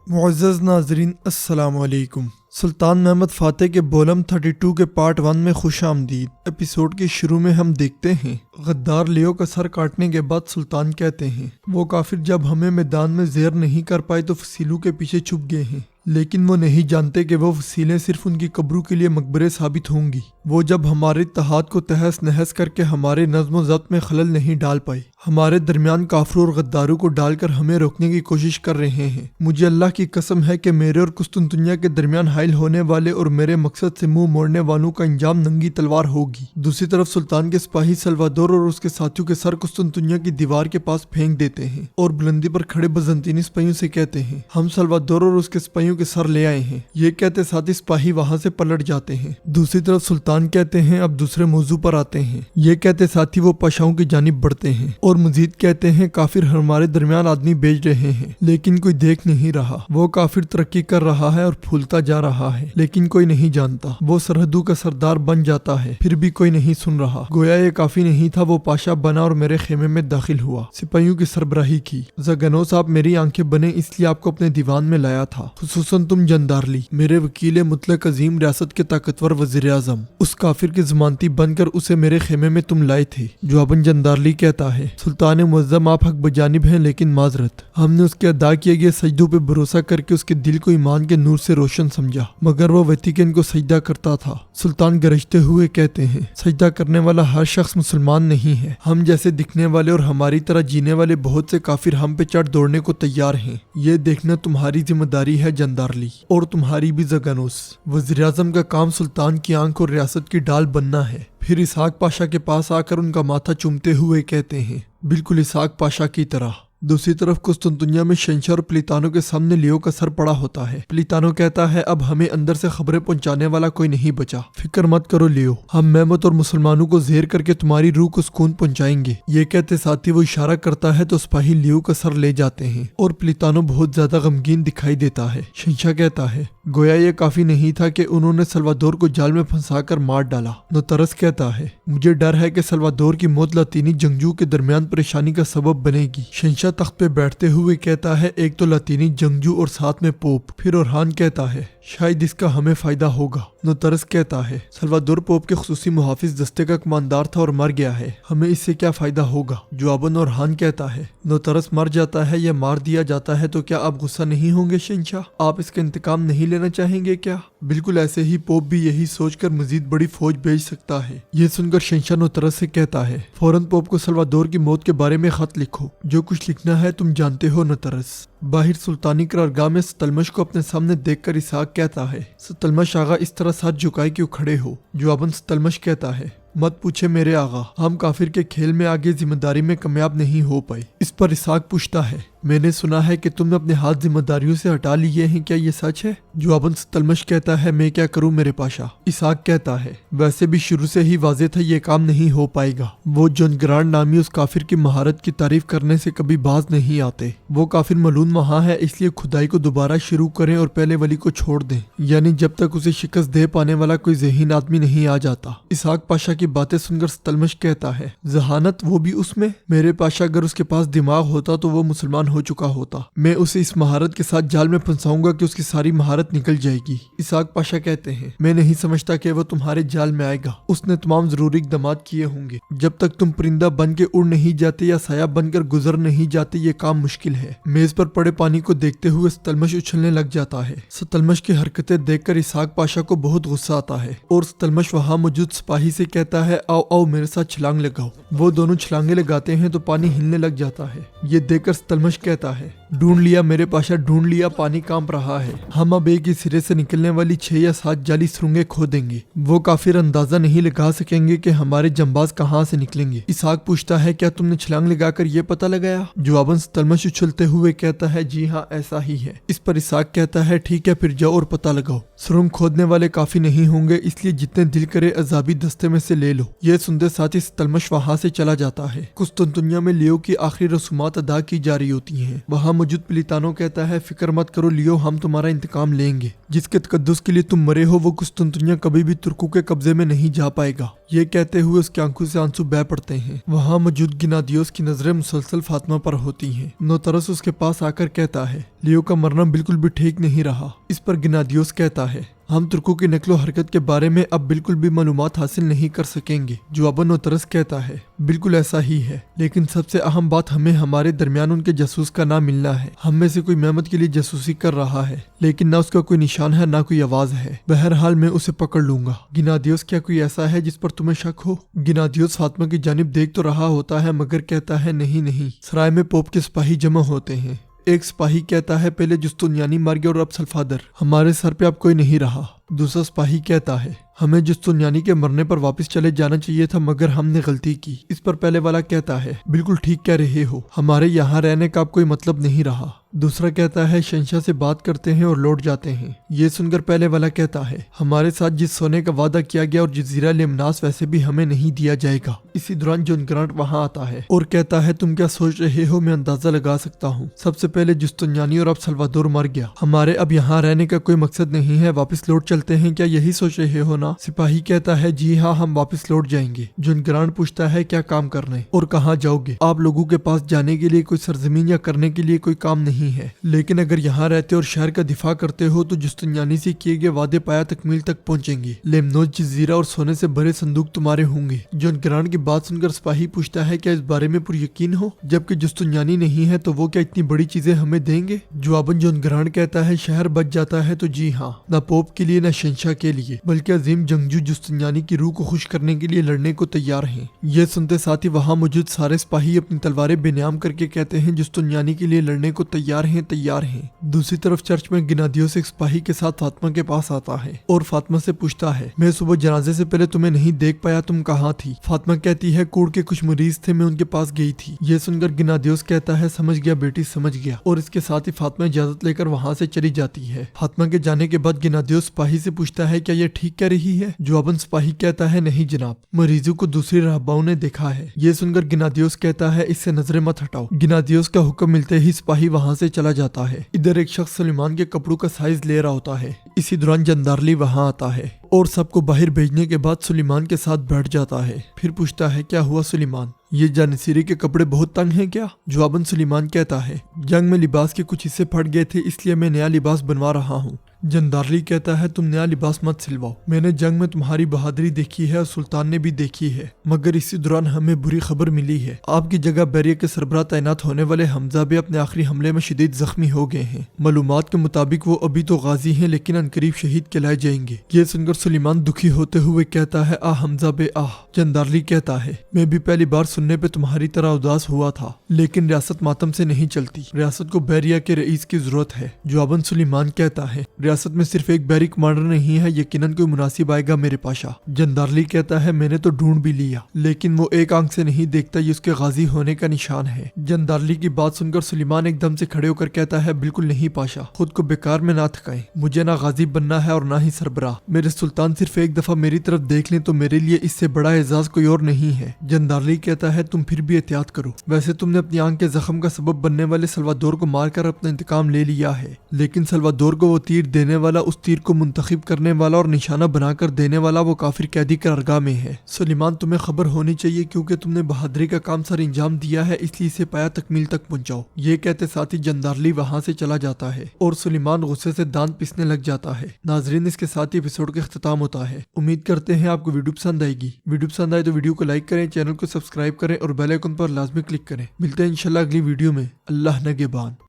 معزز ناظرین السلام علیکم۔ سلطان محمد فاتح کے بولم 32 کے پارٹ 1 میں خوش آمدید۔ ایپیسوڈ کے شروع میں ہم دیکھتے ہیں غدار لیو کا سر کاٹنے کے بعد سلطان کہتے ہیں وہ کافر جب ہمیں میدان میں زیر نہیں کر پائے تو فصیلوں کے پیچھے چھپ گئے ہیں، لیکن وہ نہیں جانتے کہ وہ فصیلیں صرف ان کی قبروں کے لیے مقبرے ثابت ہوں گی۔ وہ جب ہمارے اتحاد کو تہس نہس کر کے ہمارے نظم و ضبط میں خلل نہیں ڈال پائے، ہمارے درمیان کافروں اور غداروں کو ڈال کر ہمیں روکنے کی کوشش کر رہے ہیں۔ مجھے اللہ کی قسم ہے کہ میرے اور قسطنطنیہ کے درمیان حائل ہونے والے اور میرے مقصد سے منہ موڑنے والوں کا انجام ننگی تلوار ہوگی۔ دوسری طرف سلطان کے سپاہی سلوادور اور اس کے ساتھیوں کے سر قسطنطنیہ کی دیوار کے پاس پھینک دیتے ہیں اور بلندی پر کھڑے بزنطینی سپاہیوں سے کہتے ہیں ہم سلوادور اور اس کے سپاہیوں کے سر لے آئے ہیں۔ یہ کہتے ساتھی سپاہی وہاں سے پلٹ جاتے ہیں۔ دوسری طرف سلطان کہتے ہیں اب دوسرے موضوع پر آتے ہیں۔ یہ کہتے ساتھی وہ پاشاؤں کی جانب بڑھتے ہیں اور مزید کہتے ہیں کافر ہمارے درمیان آدمی بھیج رہے ہیں لیکن کوئی دیکھ نہیں رہا۔ وہ کافر ترقی کر رہا ہے اور پھولتا جا رہا ہے لیکن کوئی نہیں جانتا۔ وہ سرحدوں کا سردار بن جاتا ہے پھر بھی کوئی نہیں سن رہا۔ گویا یہ کافی نہیں تھا، وہ پاشا بنا اور میرے خیمے میں داخل ہوا، سپاہیوں کی سربراہی کی۔ زگنوس آپ میری آنکھیں بنے اس لیے آپ کو اپنے دیوان میں لایا تھا، خصوصاً تم جندارلی، میرے وکیل مطلق عظیم ریاست کے طاقتور وزیر اعظم۔ اس کافر کے ضمانتی بن کر اسے میرے خیمے میں تم لائے تھے۔ جواباً جندارلی کہتا ہے سلطان معظم آپ حق بجانب ہیں لیکن معذرت، ہم نے اس کے ادا کیے گئے سجدوں پہ بھروسہ کر کے اس کے دل کو ایمان کے نور سے روشن سمجھا، مگر وہ ویٹیکن کو سجدہ کرتا تھا۔ سلطان گرجتے ہوئے کہتے ہیں سجدہ کرنے والا ہر شخص مسلمان نہیں ہے، ہم جیسے دکھنے والے اور ہماری طرح جینے والے بہت سے کافر ہم پہ چڑھ دوڑنے کو تیار ہیں۔ یہ دیکھنا تمہاری ذمہ داری ہے جندارلی، اور تمہاری بھی زگنوس۔ وزیر اعظم کا کام سلطان کی آنکھ اور ریاست کی ڈال بننا ہے۔ پھر اسحاق پاشا کے پاس آ کر ان کا ماتھا چومتے ہوئے کہتے ہیں بالکل اسحاق پاشا کی طرح۔ دوسری طرف قسطنطنیہ میں شہنشاہ اور پلیتانو کے سامنے لیو کا سر پڑا ہوتا ہے۔ پلیتانو کہتا ہے اب ہمیں اندر سے خبریں پہنچانے والا کوئی نہیں بچا، فکر مت کرو لیو، ہم محمد اور مسلمانوں کو زیر کر کے تمہاری روح کو سکون پہنچائیں گے۔ یہ کہتے ساتھی وہ اشارہ کرتا ہے تو سپاہی لیو کا سر لے جاتے ہیں اور پلیتانو بہت زیادہ غمگین دکھائی دیتا ہے۔ شہنشاہ کہتا ہے گویا یہ کافی نہیں تھا کہ انہوں نے سلوادور کو جال میں پھنسا کر مار ڈالا۔ نوترس کہتا ہے مجھے ڈر ہے کہ سلوادور کی موت لاطینی جنگجو کے درمیان پریشانی کا سبب بنے گی۔ شہنشاہ تخت پہ بیٹھتے ہوئے کہتا ہے ایک تو لاطینی جنگجو اور ساتھ میں پوپ۔ پھر اورہان کہتا ہے شاید اس کا ہمیں فائدہ ہوگا۔ نوترس کہتا ہے سلوادور پوپ کے خصوصی محافظ دستے کا کماندار تھا اور مر گیا ہے، ہمیں اس سے کیا فائدہ ہوگا؟ جواباً اورہان کہتا ہے نوترس مر جاتا ہے یا مار دیا جاتا ہے تو کیا آپ غصہ نہیں ہوں گے شہنشاہ؟ آپ اس کا انتقام نہیں لینا چاہیں گے کیا؟ بالکل ایسے ہی پوپ بھی یہی سوچ کر مزید بڑی فوج بھیج سکتا ہے۔ یہ سن کر شہنشاہ نوترس سے کہتا ہے فوراً پوپ کو سلوادور کی موت کے بارے میں خط لکھو، جو کچھ لکھنا ہے تم جانتے ہو نوترس۔ باہر سلطانی قرارگاہ میں ستلمش کو اپنے سامنے دیکھ کر اسحاق کہتا ہے ستلمش آغا اس طرح ساتھ جھکائے کیوں کھڑے ہو؟ جواباً ستلمش کہتا ہے مت پوچھے میرے آغا، ہم کافر کے کھیل میں آگے ذمہ داری میں کامیاب نہیں ہو پائے۔ اس پر اسحاق پوچھتا ہے میں نے سنا ہے کہ تم نے اپنے ہاتھ ذمہ داریوں سے ہٹا لیے ہیں، کیا یہ سچ ہے؟ جواباً ستلمش کہتا ہے میں کیا کروں میرے پاشا۔ اسحاق کہتا ہے ویسے بھی شروع سے ہی واضح تھا یہ کام نہیں ہو پائے گا۔ وہ جونگران نامی اس کافر کی مہارت کی تعریف کرنے سے کبھی باز نہیں آتے۔ وہ کافر ملون وہاں ہے، اس لیے کھدائی کو دوبارہ شروع کریں اور پہلے ولی کو چھوڑ دیں، یعنی جب تک اسے شکست دے پانے والا کوئی ذہین آدمی نہیں آ جاتا۔ اسحاق پاشا کی باتیں سن کر ستلمش کہتا ہے ذہانت وہ بھی اس میں؟ میرے پاشا اگر اس کے پاس دماغ ہوتا تو وہ مسلمان ہو چکا ہوتا۔ میں اسے اس مہارت کے ساتھ جال میں پھنساؤں گا کہ اس کی ساری مہارت نکل جائے گی۔ اسحاق پاشا کہتے ہیں میں نہیں سمجھتا کہ وہ تمہارے جال میں آئے گا، اس نے تمام ضروری اقدامات کیے ہوں گے۔ جب تک تم پرندہ بن کے اڑ نہیں جاتے یا سایہ بن کر گزر نہیں جاتے یہ کام مشکل ہے۔ میز پر پڑے پانی کو دیکھتے ہوئے ستلمش اچھلنے لگ جاتا ہے۔ ستلمش کی حرکتیں دیکھ کر اسحاق پاشا کو بہت غصہ آتا ہے اور ستلمش وہاں موجود سپاہی سے کہتا ہے آؤ آؤ میرے ساتھ چھلانگ لگاؤ۔ وہ دونوں چھلانگیں لگاتے ہیں تو پانی ہلنے لگ جاتا ہے۔ یہ دیکھ کر ستلمش کہتا ہے ڈھونڈ لیا میرے پاشا، ڈھونڈ لیا، پانی کانپ رہا ہے، ہم اب ایک ہی سرے سے نکلنے والی 6 یا 7 جعلی سرنگیں کھو دیں گے۔ وہ کافر اندازہ نہیں لگا سکیں گے کہ ہمارے جمباز کہاں سے نکلیں گے۔ اسحاق پوچھتا ہے کیا تم نے چھلانگ لگا کر یہ پتہ لگایا؟ جواباً ستلمش اچھلتے ہوئے کہتا ہے جی ہاں ایسا ہی ہے۔ اس پر اسحاق کہتا ہے ٹھیک ہے پھر جاؤ اور پتہ لگاؤ، سرنگ کھودنے والے کافی نہیں ہوں گے، اس لیے جتنے دل کرے عذابی دستے میں سے لے لو۔ یہ سنتے ساتھ ستلمش وہاں سے چلا جاتا ہے۔ قسطنطنیہ میں لیو کی آخری رسومات ادا کی جا رہی ہوتی ہیں۔ وہاں موجود پلیتانو کہتا ہے فکر مت کرو لیو، ہم تمہارا انتقام لیں گے، جس کے تقدس کے لیے تم مرے ہو وہ قسطنطنیہ کبھی بھی ترکوں کے قبضے میں نہیں جا پائے گا۔ یہ کہتے ہوئے اس کی آنکھوں سے آنسو بہہ پڑتے ہیں۔ وہاں موجود گنادیوس کی نظریں مسلسل فاطمہ پر ہوتی ہیں۔ نوترس اس کے پاس آ کر کہتا ہے لیو کا مرنا بالکل بھی ٹھیک نہیں رہا۔ اس پر گنادیوس کہتا ہے ہم ترکوں کی نقل و حرکت کے بارے میں اب بالکل بھی معلومات حاصل نہیں کر سکیں گے۔ جواباً نوترس کہتا ہے بالکل ایسا ہی ہے، لیکن سب سے اہم بات ہمیں ہمارے درمیان ان کے جاسوس کا نہ ملنا ہے۔ ہم میں سے کوئی محمد کے لیے جاسوسی کر رہا ہے، لیکن نہ اس کا کوئی نشان ہے نہ کوئی آواز ہے۔ بہرحال میں اسے پکڑ لوں گا۔ گنادیوس کیا کوئی ایسا ہے جس پر تمہیں شک ہو؟ گنادیوس فاطمہ کی جانب دیکھ تو رہا ہوتا ہے مگر کہتا ہے نہیں، سرائے میں پوپ کے سپاہی جمع ہوتے ہیں۔ ایک سپاہی کہتا ہے پہلے جستنیانی مر گیا اور اب سلفادر، ہمارے سر پہ اب کوئی نہیں رہا۔ دوسرا سپاہی کہتا ہے ہمیں جستنیانی کے مرنے پر واپس چلے جانا چاہیے تھا مگر ہم نے غلطی کی۔ اس پر پہلے والا کہتا ہے بالکل ٹھیک کہہ رہے ہو، ہمارے یہاں رہنے کا اب کوئی مطلب نہیں رہا۔ دوسرا کہتا ہے شہنشاہ سے بات کرتے ہیں اور لوٹ جاتے ہیں۔ یہ سن کر پہلے والا کہتا ہے ہمارے ساتھ جس سونے کا وعدہ کیا گیا اور جزیرہ لیمناس ویسے بھی ہمیں نہیں دیا جائے گا۔ اسی دوران جون گرانٹ وہاں آتا ہے اور کہتا ہے تم کیا سوچ رہے ہو؟ میں اندازہ لگا سکتا ہوں، سب سے پہلے جستنیانی اور اب سلوادور مر گیا، ہمارے اب یہاں رہنے کا کوئی مقصد نہیں ہے، واپس لوٹ چلتے ہیں، کیا یہی سوچ رہے ہو نا؟ سپاہی کہتا ہے جی ہاں ہم واپس لوٹ جائیں گے۔ جون گرانٹ پوچھتا ہے کیا کام کرنے اور کہاں جاؤ گے؟ آپ لوگوں کے پاس جانے کے لیے کوئی سرزمین یا کرنے کے لیے کوئی کام نہیں ہے، لیکن اگر یہاں رہتے اور شہر کا دفاع کرتے ہو تو جستنیانی سے کیے گئے وعدے پایا تکمیل تک پہنچیں گے۔ لیمنوس جزیرہ اور سونے سے بھرے صندوق تمہارے ہوں گے۔ جون گرانٹ کی بات سن کر سپاہی پوچھتا ہے کیا اس بارے میں پر یقین ہو؟ جبکہ جستنیانی نہیں ہے تو وہ کیا اتنی بڑی چیزیں ہمیں دیں گے؟ جواباً جون گرانٹ کہتا ہے شہر بچ جاتا ہے تو جی ہاں، نہ پوپ کے لیے نہ شہنشاہ کے لیے، بلکہ عظیم جنگجو جستنیانی کی روح کو خوش کرنے کے لیے لڑنے کو تیار ہیں۔ یہ سنتے ساتھ ہی وہاں موجود سارے سپاہی اپنی تلواریں بے نیام کر کے کہتے ہیں جستنیانی کے لیے لڑنے کو تیار ہیں۔ دوسری طرف چرچ میں گنادیوس ایک سپاہی کے ساتھ فاطمہ کے پاس آتا ہے اور فاطمہ سے پوچھتا ہے میں صبح جنازے سے پہلے تمہیں نہیں دیکھ پایا، تم کہاں تھی؟ فاطمہ کہتی ہے کوڑ کے کچھ مریض تھے، میں ان کے پاس گئی تھی۔ یہ سن کر گنادیوس کہتا ہے سمجھ گیا بیٹی سمجھ گیا، اور اس کے ساتھ ہی فاطمہ اجازت لے کر وہاں سے چلی جاتی ہے۔ فاطمہ کے جانے کے بعد گنادیوس سپاہی سے پوچھتا ہے کیا یہ ٹھیک کہہ رہی ہے؟ جواباً سپاہی کہتا ہے نہیں جناب، مریضوں کو دوسری راہباؤں نے دیکھا ہے۔ یہ سن کر گنادیوس کہتا ہے اس سے نظریں مت ہٹاؤ۔ گنادیوس کا حکم ملتے ہی سپاہی وہاں سے چلا جاتا ہے۔ ادھر ایک شخص سلیمان کے کپڑوں کا سائز لے رہا ہوتا ہے۔ اسی دوران جندارلی وہاں آتا ہے اور سب کو باہر بھیجنے کے بعد سلیمان کے ساتھ بیٹھ جاتا ہے۔ پھر پوچھتا ہے کیا ہوا سلیمان، یہ جانسیری کے کپڑے بہت تنگ ہیں کیا؟ جواباً سلیمان کہتا ہے جنگ میں لباس کے کچھ حصے پھٹ گئے تھے اس لیے میں نیا لباس بنوا رہا ہوں۔ جندارلی کہتا ہے تم نیا لباس مت سلواؤ، میں نے جنگ میں تمہاری بہادری دیکھی ہے اور سلطان نے بھی دیکھی ہے، مگر اسی دوران ہمیں بری خبر ملی ہے، آپ کی جگہ بیریہ کے سربراہ تعینات ہونے والے حمزہ بھی اپنے آخری حملے میں شدید زخمی ہو گئے ہیں۔ معلومات کے مطابق وہ ابھی تو غازی ہیں لیکن عنقریب شہید کہلائے جائیں گے۔ یہ سن کر سلیمان دکھی ہوتے ہوئے کہتا ہے آہ حمزہ بے آہ۔ جندارلی کہتا ہے میں بھی پہلی بار سننے پہ تمہاری طرح اداس ہوا تھا، لیکن ریاست ماتم سے نہیں چلتی، ریاست کو بیریہ کے رئیس کی ضرورت ہے۔ جواباً سلیمان کہتا ہے ریاست میں صرف ایک بیری کمانڈر نہیں ہے، یقیناً کوئی مناسب آئے گا میرے پاشا۔ جندارلی کہتا ہے میں نے تو ڈھونڈ بھی لیا لیکن وہ ایک آنکھ سے نہیں دیکھتا، یہ اس کے غازی ہونے کا نشان ہے۔ جندارلی کی بات سن کر سلیمان ایک دم سے کھڑے ہو کر کہتا ہے بالکل نہیں پاشا، خود کو بیکار میں نہ تھکائیں، مجھے نہ غازی بننا ہے اور نہ ہی سربراہ، میرے سلطان صرف ایک دفعہ میری طرف دیکھ لیں تو میرے لیے اس سے بڑا اعزاز کوئی اور نہیں ہے۔ جندارلی کہتا ہے تم پھر بھی احتیاط کرو، ویسے تم نے اپنی آنکھ کے زخم کا سبب بننے والے سلوادور کو مار کر اپنا انتقام لے لیا ہے، لیکن سلوادور کو وہ تیر دینے والا، اس تیر کو منتخب کرنے والا اور نشانہ بنا کر دینے والا وہ کافر قیدی قرارگاہ میں ہے۔ سلیمان تمہیں خبر ہونی چاہیے کیونکہ تم نے بہادری کا کام سر انجام دیا ہے، اس لیے اسے پایا تکمیل تک پہنچاؤ۔ یہ کہتے ساتھ ہی جندارلی وہاں سے چلا جاتا ہے اور سلیمان غصے سے دانت پیسنے لگ جاتا ہے۔ ناظرین اس کے ساتھ ہی ایپیسوڈ کا اختتام ہوتا ہے۔ امید کرتے ہیں آپ کو ویڈیو پسند آئے گی۔ ویڈیو پسند آئے تو ویڈیو کو لائک کریں، چینل کو سبسکرائب کریں اور بیل آئیکن پر لازمی کلک کریں۔ ملتے ہیں انشاءاللہ اگلی ویڈیو میں۔ اللہ نگہبان۔